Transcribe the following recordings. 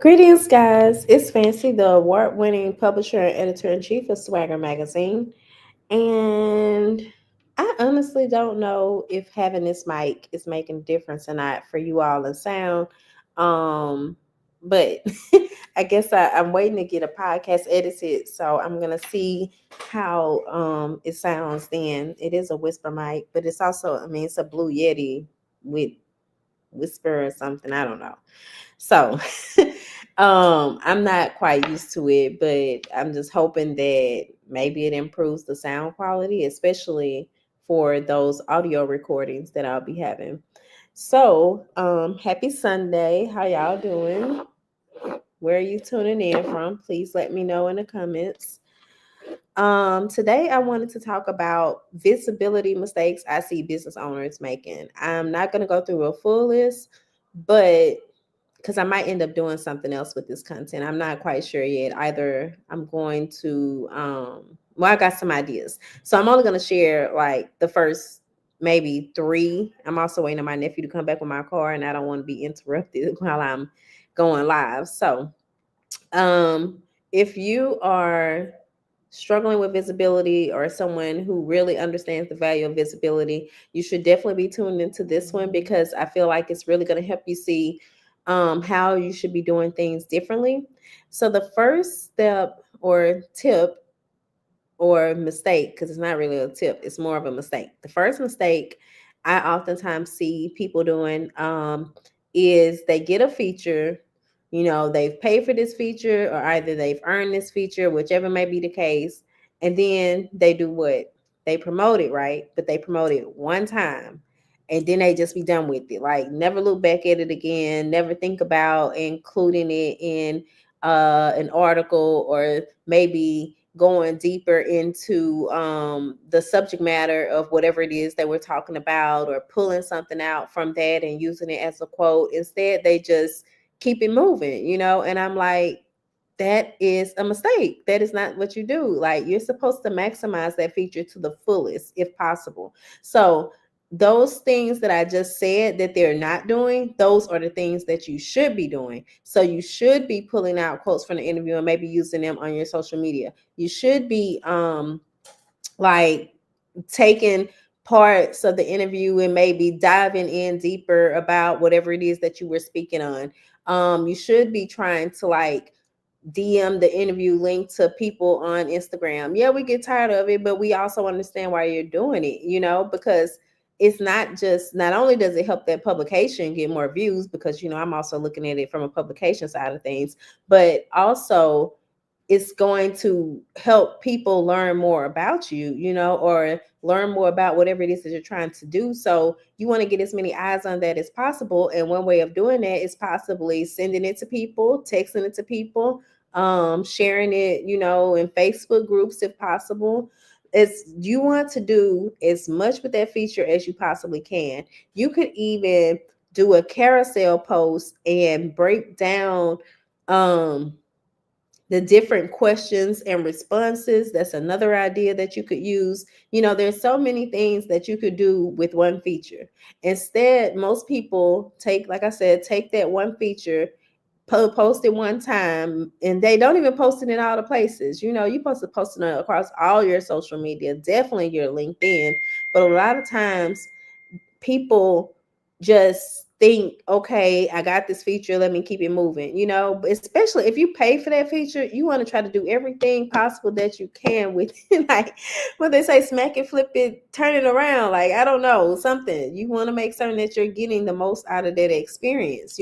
Greetings, guys. It's Fancy, the award winning publisher and editor in chief of Swagger Magazine. And I honestly don't know if having this mic is making a difference or not for you all in sound. But I guess I'm waiting to get a podcast edited. So I'm going to see how it sounds then. It is a whisper mic, but it's also, it's a Blue Yeti with whisper or something. I don't know. So I'm not quite used to it, but I'm just hoping that maybe it improves the sound quality, especially for those audio recordings that I'll be having. So, happy Sunday. How y'all doing? Where are you tuning in from? Please let me know in the comments. Today I wanted to talk about visibility mistakes I see business owners making. I'm not going to go through a full list, but because I might end up doing something else with this content. I'm not quite sure yet. Either I'm going to I got some ideas. So I'm only going to share like the first maybe three. I'm also waiting on my nephew to come back with my car and I don't want to be interrupted while I'm going live. So um if you are struggling with visibility or someone who really understands the value of visibility, you should definitely be tuned into this one because I feel like it's really going to help you see how you should be doing things differently. So the first step or tip or mistake, because it's not really a tip, it's more of a mistake. The first mistake I oftentimes see people doing is they get a feature, they've paid for this feature or either they've earned this feature, whichever may be the case, and then they do what? They promote it, right? But they promote it one time and then they just be done with it. Like never look back at it again, never think about including it in an article or maybe going deeper into the subject matter of whatever it is that we're talking about or pulling something out from that and using it as a quote. Instead, they just keep it moving, and I'm like, that is a mistake. That is not what you do. Like you're supposed to maximize that feature to the fullest if possible. So those things that I just said that they're not doing, those are the things that you should be doing. So you should be pulling out quotes from the interview and maybe using them on your social media. You should be like taking parts of the interview and maybe diving in deeper about whatever it is that you were speaking on. You should be trying to like DM the interview link to people on Instagram. Yeah, we get tired of it, but we also understand why you're doing it, because it's not only does it help that publication get more views, because, I'm also looking at it from a publication side of things, but also it's going to help people learn more about you, or learn more about whatever it is that you're trying to do. So you want to get as many eyes on that as possible. And one way of doing that is possibly sending it to people, texting it to people, sharing it, in Facebook groups if possible. It's you want to do as much with that feature as you possibly can. You could even do a carousel post and break down the different questions and responses. That's another idea that you could use. There's so many things that you could do with one feature. Instead, most people take, like I said, take that one feature, post it one time, and they don't even post it in all the places. You're supposed to post it across all your social media, definitely your LinkedIn. But a lot of times people just think, okay, I got this feature, let me keep it moving. Especially if you pay for that feature, you want to try to do everything possible that you can with like what they say, smack it, flip it, turn it around. Like, I don't know, something. You want to make certain that you're getting the most out of that experience.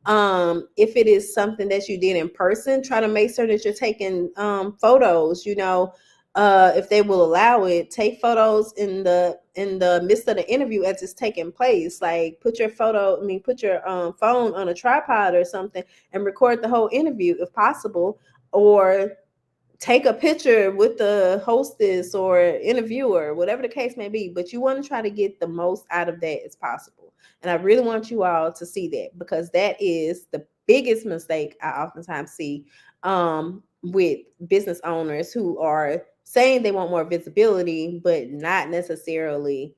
If it is something that you did in person, try to make sure that you're taking photos. If they will allow it, take photos in the midst of the interview as it's taking place. Like put your phone on a tripod or something and record the whole interview if possible, or take a picture with the hostess or interviewer, whatever the case may be. But you want to try to get the most out of that as possible. And I really want you all to see that, because that is the biggest mistake I oftentimes see with business owners who are saying they want more visibility, but not necessarily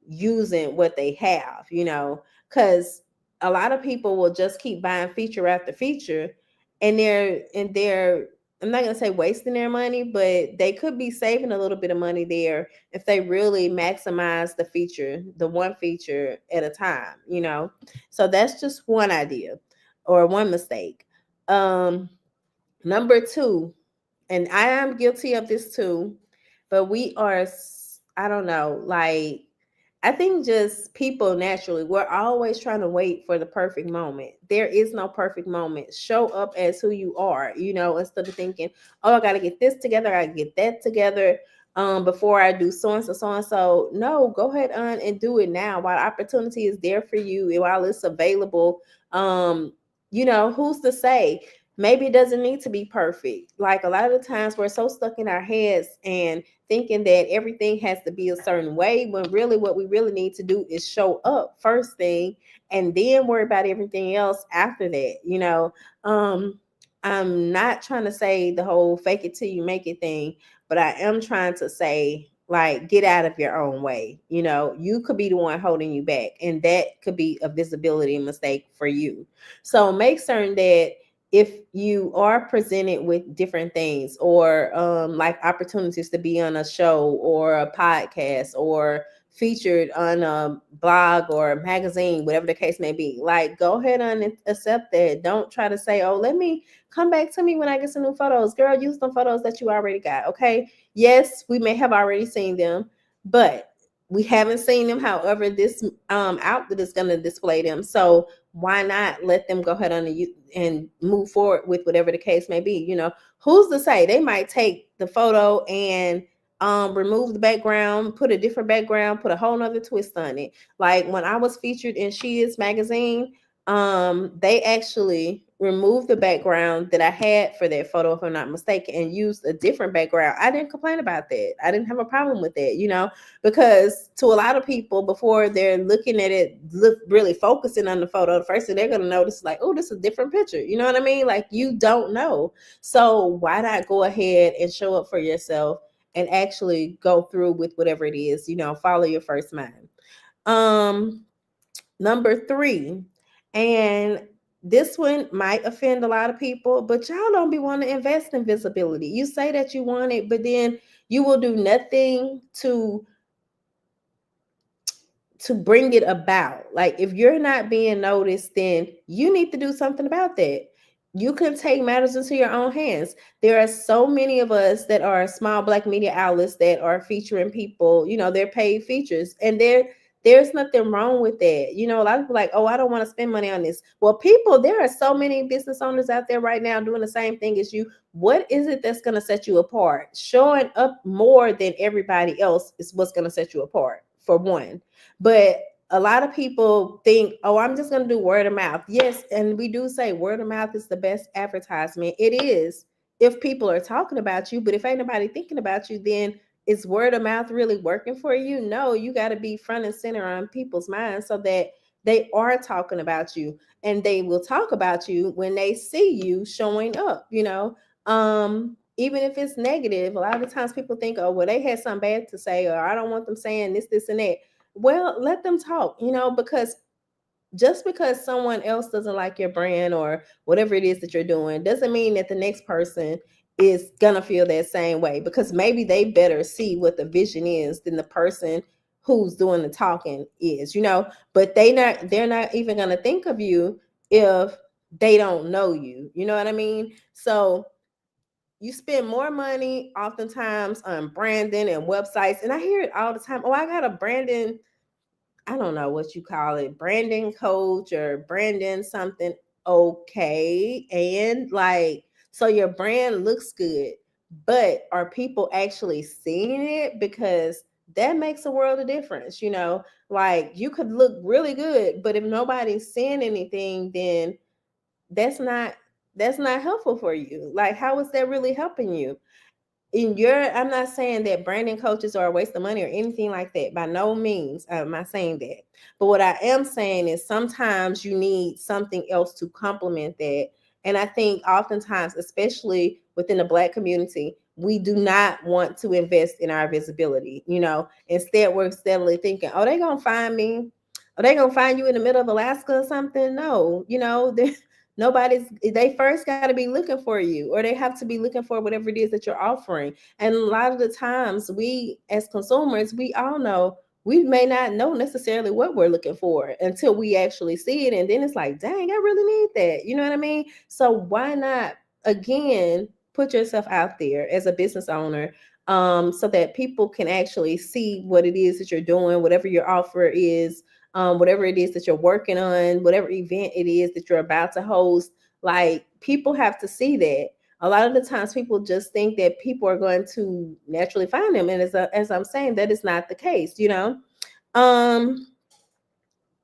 using what they have, because a lot of people will just keep buying feature after feature, and they're I'm not gonna say wasting their money, but they could be saving a little bit of money there if they really maximize the feature, the one feature at a time, you know. So that's just one idea or one mistake. Um, Number two, and I am guilty of this too, but we are, I don't know, like, I think just people naturally, we're always trying to wait for the perfect moment. There is no perfect moment. Show up as who you are, you know, instead of thinking, oh, I got to get this together, I got to get that together before I do so and so, so and so. No, go ahead on and do it now while opportunity is there for you and while it's available. You know, who's to say? Maybe it doesn't need to be perfect. Like a lot of the times we're so stuck in our heads and thinking that everything has to be a certain way when really what we really need to do is show up first thing and then worry about everything else after that, you know. I'm not trying to say the whole fake it till you make it thing, but I am trying to say, like, get out of your own way. You know, you could be the one holding you back, and that could be a visibility mistake for you. So make certain that if you are presented with different things or like opportunities to be on a show or a podcast or featured on a blog or a magazine, whatever the case may be, like, go ahead and accept that. Don't try to say, oh, let me come back to me when I get some new photos. Girl, use the photos that you already got. Okay. Yes, we may have already seen them, but we haven't seen them. However, this outlet is going to display them. So why not let them go ahead and move forward with whatever the case may be? You know, who's to say? They might take the photo and remove the background, put a different background, put a whole nother twist on it. Like when I was featured in She Is magazine, they actually removed the background that I had for that photo, if I'm not mistaken, and used a different background. I didn't complain about that. I didn't have a problem with that, you know, because to a lot of people, before they're looking at it, really focusing on the photo, the first thing they're going to notice is like, oh, this is a different picture. You know what I mean? Like, you don't know. So why not go ahead and show up for yourself and actually go through with whatever it is, you know, follow your first mind. Um, Number three, and this one might offend a lot of people, but y'all don't be wanting to invest in visibility. You say that you want it, but then you will do nothing to bring it about. Like, if you're not being noticed, then you need to do something about that. You can take matters into your own hands. There are so many of us that are small Black media outlets that are featuring people, you know, they're paid features, and there's nothing wrong with that. You know, a lot of people are like, oh, I don't want to spend money on this. Well, people, there are so many business owners out there right now doing the same thing as you. What is it that's going to set you apart? Showing up more than everybody else is what's going to set you apart, for one. But a lot of people think, oh, I'm just going to do word of mouth. Yes, and we do say word of mouth is the best advertisement. It is if people are talking about you, but if ain't nobody thinking about you, then is word of mouth really working for you? No, you got to be front and center on people's minds so that they are talking about you, and they will talk about you when they see you showing up, you know. Even if it's negative, a lot of times people think, oh, well, they had something bad to say, or I don't want them saying this, and that. Well, let them talk, you know, because just because someone else doesn't like your brand or whatever it is that you're doing doesn't mean that the next person is gonna feel that same way, because maybe they better see what the vision is than the person who's doing the talking is, you know. But they're not even gonna think of you if they don't know you, you know what I mean? So you spend more money oftentimes on branding and websites, and I hear it all the time. Oh, I got a branding, I don't know what you call it, branding coach or branding something. Okay. And like, so your brand looks good, but are people actually seeing it? Because that makes a world of difference, you know. Like, you could look really good, but if nobody's seeing anything, then that's not that's not helpful for you. Like, how is that really helping you? I'm not saying that branding coaches are a waste of money or anything like that. By no means am I saying that. But what I am saying is sometimes you need something else to complement that. And I think oftentimes, especially within the Black community, we do not want to invest in our visibility. You know, instead we're steadily thinking, oh, they're gonna find me. Are they gonna find you in the middle of Alaska or something? No, they first got to be looking for you, or they have to be looking for whatever it is that you're offering. And a lot of the times, we as consumers, we all know we may not know necessarily what we're looking for until we actually see it, and then it's like, dang, I really need that. You know what I mean? So why not again put yourself out there as a business owner, so that people can actually see what it is that you're doing, whatever your offer is, whatever it is that you're working on, whatever event it is that you're about to host. Like, people have to see that. A lot of the times people just think that people are going to naturally find them. And as I'm saying, that is not the case.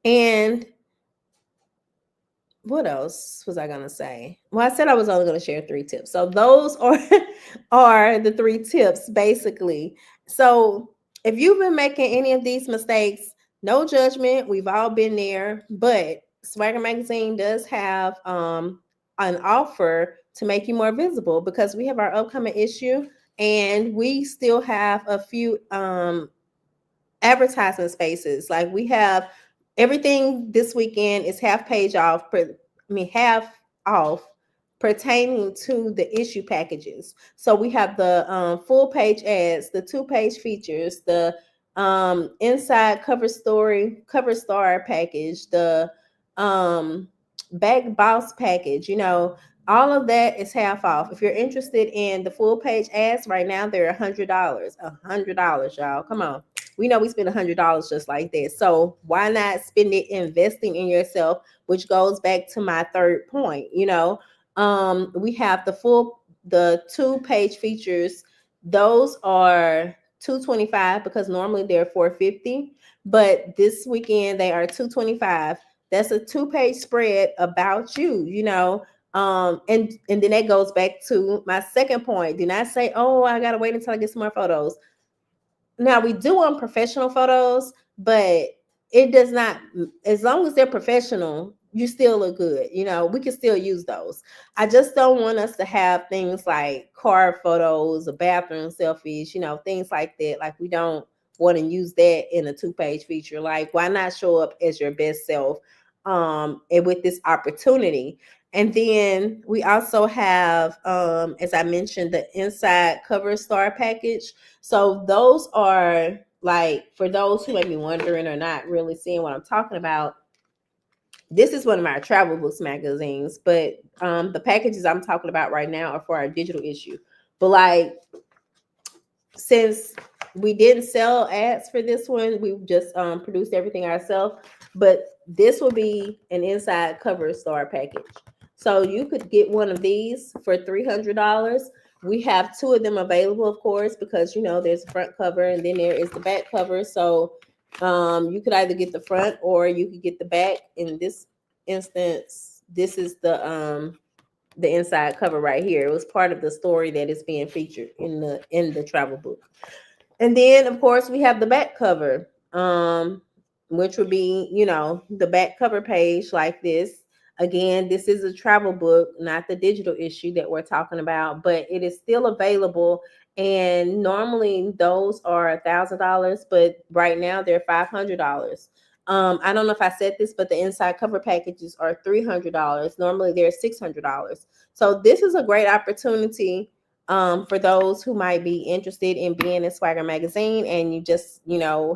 And what else was I gonna say? Well, I said I was only gonna share 3 tips. So those are are the 3 tips basically. So if you've been making any of these mistakes, no judgment. We've all been there, but Swagger Magazine does have an offer to make you more visible, because we have our upcoming issue, and we still have a few advertising spaces. Like, we have everything this weekend is half off pertaining to the issue packages. So we have the full page ads, the 2-page features, the inside cover star package, the back boss package. All of that is half off. If you're interested in the full page ads right now, they're $100. $100, y'all. Come on. We know we spend $100 just like that. So why not spend it investing in yourself, which goes back to my third point. We have the 2-page features. Those are $225, because normally they're $450, but this weekend they are $225. That's a 2-page spread about you. And then that goes back to my second point. Do not say, oh, I gotta wait until I get some more photos. Now, we do want professional photos, but it does not, as long as they're professional, you still look good. We can still use those. I just don't want us to have things like car photos or bathroom selfies, things like that. Like, we don't want to use that in a 2-page feature. Like, why not show up as your best self and with this opportunity? And then we also have, as I mentioned, the inside cover star package. So those are, like, for those who may be wondering or not really seeing what I'm talking about, this is one of our travel books magazines, but the packages I'm talking about right now are for our digital issue. But, like, since we didn't sell ads for this one, we just produced everything ourselves. But this will be an inside cover star package. So you could get one of these for $300. We have 2 of them available, of course, because there's a front cover and then there is the back cover. So you could either get the front or you could get the back. In this instance, this is the inside cover right here. It was part of the story that is being featured in the travel book. And then, of course, we have the back cover, which would be, the back cover page like this. Again, this is a travel book, not the digital issue that we're talking about, but it is still available. And normally those are $1,000, but right now they're $500. I don't know if I said this, but the inside cover packages are $300. Normally they're $600. So this is a great opportunity for those who might be interested in being in Swagger Magazine, and you just,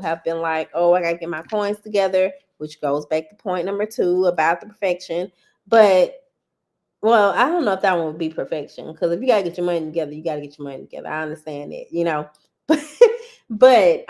have been like, oh, I gotta get my coins together, which goes back to point number 2 about the perfection. But, well, I don't know if that one would be perfection, because if you gotta get your money together, you gotta get your money together. I understand that, but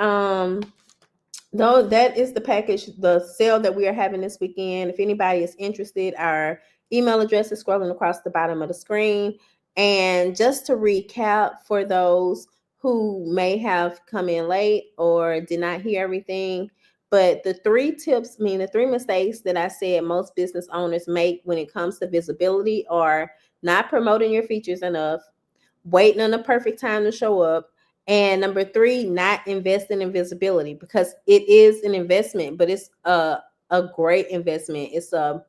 no, that is the package, the sale that we are having this weekend. If anybody is interested, our email address is scrolling across the bottom of the screen. And just to recap, for those who may have come in late or did not hear everything, but the 3 mistakes that I said most business owners make when it comes to visibility are not promoting your features enough, waiting on the perfect time to show up, and number 3, not investing in visibility, because it is an investment, but it's a great investment. It's a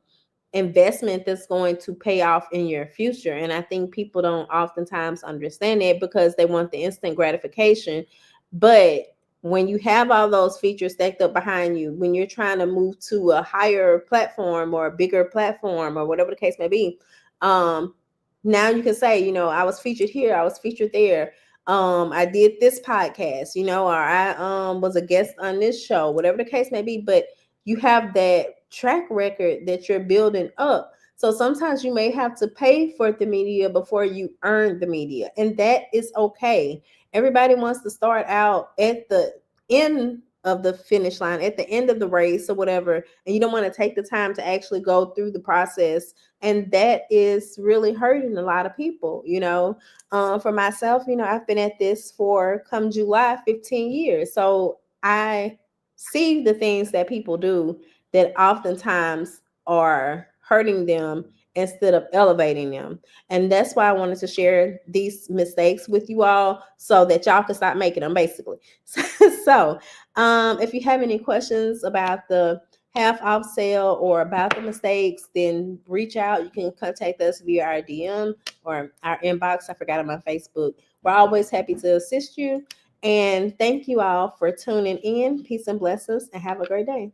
investment that's going to pay off in your future. And I think people don't oftentimes understand that, because they want the instant gratification. But when you have all those features stacked up behind you, when you're trying to move to a higher platform or a bigger platform or whatever the case may be, now you can say, you know, I was featured here, I was featured there. I did this podcast, you know, or I was a guest on this show, whatever the case may be, but you have that track record that you're building up. So sometimes you may have to pay for the media before you earn the media, and that is okay. Everybody wants to start out at the end of the finish line, at the end of the race or whatever, and you don't want to take the time to actually go through the process. And that is really hurting a lot of people, you know. For myself, you know, I've been at this for come July 15 years. So I see the things that people do that oftentimes are hurting them instead of elevating them. And that's why I wanted to share these mistakes with you all so that y'all can stop making them, basically. So, if you have any questions about the half off sale or about the mistakes, then reach out. You can contact us via our DM or our inbox. I forgot on my Facebook. We're always happy to assist you. And thank you all for tuning in. Peace and blessings, and have a great day.